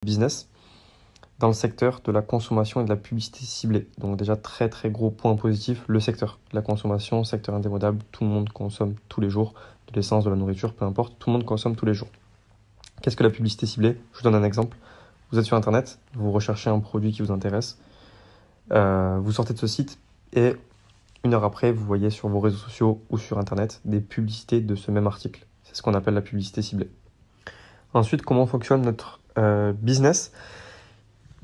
business dans le secteur de la consommation et de la publicité ciblée. Donc déjà très très gros point positif, le secteur de la consommation, secteur indémodable, tout le monde consomme tous les jours, de l'essence, de la nourriture, peu importe, tout le monde consomme tous les jours. Qu'est-ce que la publicité ciblée? Je vous donne un exemple. Vous êtes sur internet, vous recherchez un produit qui vous intéresse, vous sortez de ce site et une heure après, vous voyez sur vos réseaux sociaux ou sur internet des publicités de ce même article. C'est ce qu'on appelle la publicité ciblée. Ensuite, comment fonctionne notre business?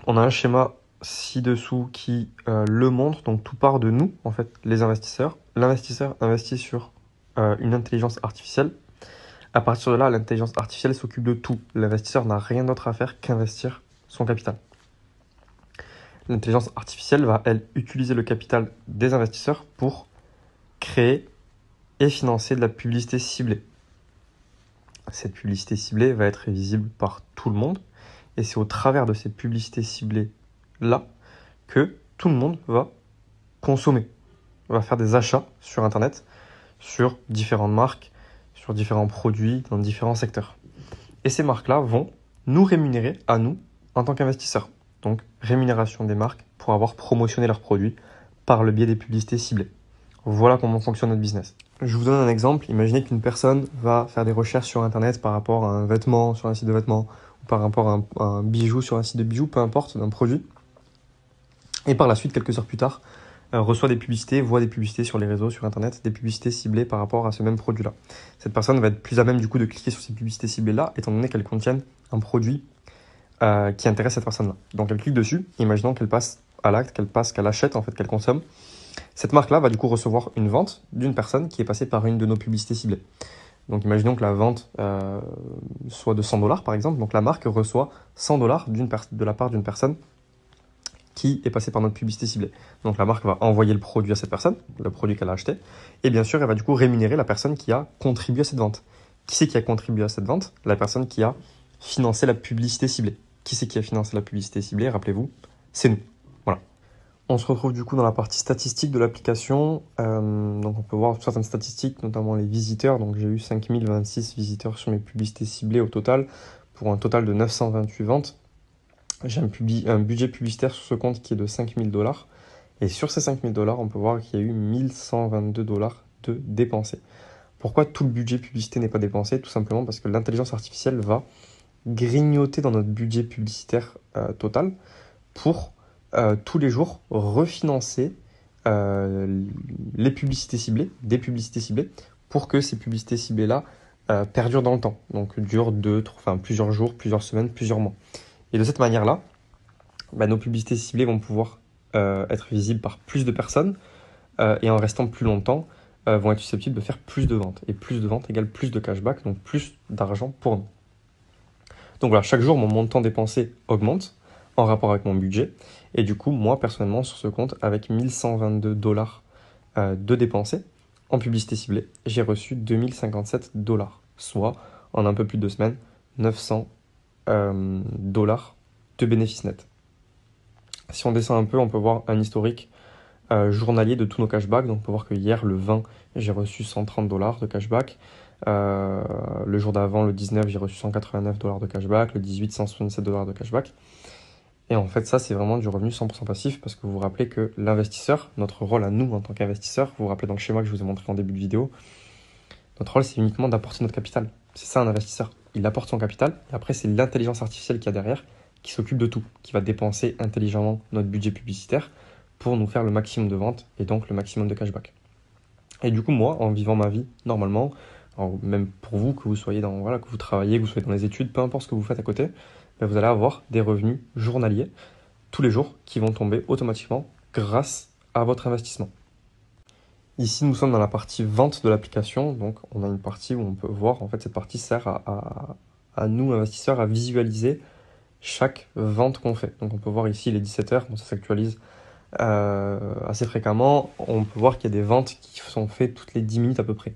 On a un schéma ci-dessous qui le montre, donc tout part de nous, en fait, les investisseurs. L'investisseur investit sur une intelligence artificielle. À partir de là, l'intelligence artificielle s'occupe de tout. L'investisseur n'a rien d'autre à faire qu'investir son capital. L'intelligence artificielle va, elle, utiliser le capital des investisseurs pour créer et financer de la publicité ciblée. Cette publicité ciblée va être visible par tout le monde et c'est au travers de ces publicités ciblées-là que tout le monde va consommer, va faire des achats sur Internet, sur différentes marques, sur différents produits, dans différents secteurs. Et ces marques-là vont nous rémunérer à nous en tant qu'investisseurs. Donc, rémunération des marques pour avoir promotionné leurs produits par le biais des publicités ciblées. Voilà comment fonctionne notre business. Je vous donne un exemple. Imaginez qu'une personne va faire des recherches sur Internet par rapport à un vêtement sur un site de vêtements ou par rapport à un bijou sur un site de bijoux, peu importe, d'un produit. Et par la suite, quelques heures plus tard, reçoit des publicités, voit des publicités sur les réseaux, sur Internet, des publicités ciblées par rapport à ce même produit-là. Cette personne va être plus à même du coup de cliquer sur ces publicités ciblées-là, étant donné qu'elles contiennent un produit qui intéresse cette personne-là. Donc elle clique dessus, imaginons qu'elle passe à l'acte, qu'elle achète, en fait, qu'elle consomme. Cette marque-là va du coup recevoir une vente d'une personne qui est passée par une de nos publicités ciblées. Donc imaginons que la vente soit de $100 par exemple, donc la marque reçoit $100 de la part d'une personne qui est passée par notre publicité ciblée. Donc la marque va envoyer le produit à cette personne, le produit qu'elle a acheté, et bien sûr elle va du coup rémunérer la personne qui a contribué à cette vente. Qui c'est qui a contribué à cette vente? La personne qui a financé la publicité ciblée. Qui c'est qui a financé la publicité ciblée? Rappelez-vous, c'est nous. Voilà. On se retrouve du coup dans la partie statistique de l'application. Donc on peut voir certaines statistiques, notamment les visiteurs. Donc j'ai eu 5026 visiteurs sur mes publicités ciblées au total, pour un total de 928 ventes. J'ai un budget publicitaire sur ce compte qui est de $5000. Et sur ces $5000, on peut voir qu'il y a eu $1122 de dépensés. Pourquoi tout le budget publicité n'est pas dépensé? Tout simplement parce que l'intelligence artificielle va grignoter dans notre budget publicitaire total pour tous les jours refinancer les publicités ciblées, des publicités ciblées, pour que ces publicités ciblées-là perdurent dans le temps. Donc durent plusieurs jours, plusieurs semaines, plusieurs mois. Et de cette manière-là, nos publicités ciblées vont pouvoir être visibles par plus de personnes et en restant plus longtemps, vont être susceptibles de faire plus de ventes. Et plus de ventes égale plus de cashback, donc plus d'argent pour nous. Donc voilà, chaque jour, mon montant dépensé augmente en rapport avec mon budget. Et du coup, moi, personnellement, sur ce compte, avec $1122 de dépensés en publicité ciblée, j'ai reçu $2057, soit en un peu plus de 2 semaines, $900 de bénéfices nets. Si on descend un peu, on peut voir un historique journalier de tous nos cashbacks. Donc on peut voir que hier, le 20, j'ai reçu $130 de cashback. Le jour d'avant, le 19, j'ai reçu $189 de cashback. Le 18, $167 de cashback. Et en fait, ça, c'est vraiment du revenu 100% passif parce que vous vous rappelez que l'investisseur, notre rôle à nous en tant qu'investisseur, vous vous rappelez dans le schéma que je vous ai montré en début de vidéo, notre rôle, c'est uniquement d'apporter notre capital. C'est ça un investisseur. Il apporte son capital et après, c'est l'intelligence artificielle qu'il y a derrière qui s'occupe de tout, qui va dépenser intelligemment notre budget publicitaire pour nous faire le maximum de ventes et donc le maximum de cashback. Et du coup, moi, en vivant ma vie normalement, même pour vous, que vous soyez que vous travaillez, que vous soyez dans les études, peu importe ce que vous faites à côté, vous allez avoir des revenus journaliers tous les jours qui vont tomber automatiquement grâce à votre investissement. Ici, nous sommes dans la partie vente de l'application. Donc, on a une partie où on peut voir, en fait, cette partie sert à nous, investisseurs, à visualiser chaque vente qu'on fait. Donc, on peut voir ici les 17 heures. Bon, ça s'actualise assez fréquemment. On peut voir qu'il y a des ventes qui sont faites toutes les 10 minutes à peu près.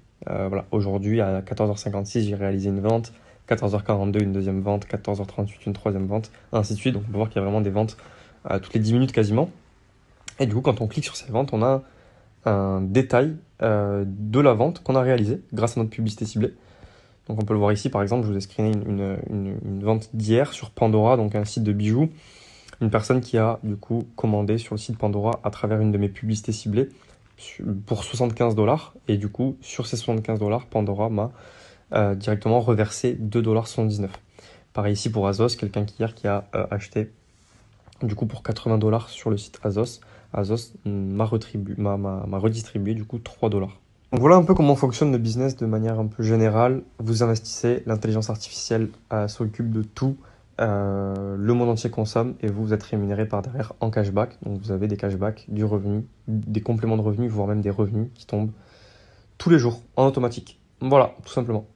Aujourd'hui, à 14h56, j'ai réalisé une vente. 14h42, une deuxième vente. 14h38, une troisième vente. Ainsi de suite. Donc, on peut voir qu'il y a vraiment des ventes toutes les 10 minutes quasiment. Et du coup, quand on clique sur ces ventes, on a un détail de la vente qu'on a réalisée grâce à notre publicité ciblée. Donc on peut le voir ici, par exemple, je vous ai screené une vente d'hier sur Pandora, donc un site de bijoux. Une personne qui a du coup commandé sur le site Pandora à travers une de mes publicités ciblées pour 75 $. Et du coup, sur ces 75 $, Pandora m'a directement reversé 2,79 $. Pareil ici pour Azos, quelqu'un qui hier qui a acheté du coup pour 80 $ sur le site Azos. Azos m'a redistribué du coup 3 $. Donc voilà un peu comment fonctionne le business de manière un peu générale. Vous investissez, l'intelligence artificielle s'occupe de tout. Le monde entier consomme et vous êtes rémunéré par derrière en cashback. Donc vous avez des cashbacks, du revenu, des compléments de revenus, voire même des revenus qui tombent tous les jours en automatique. Voilà, tout simplement.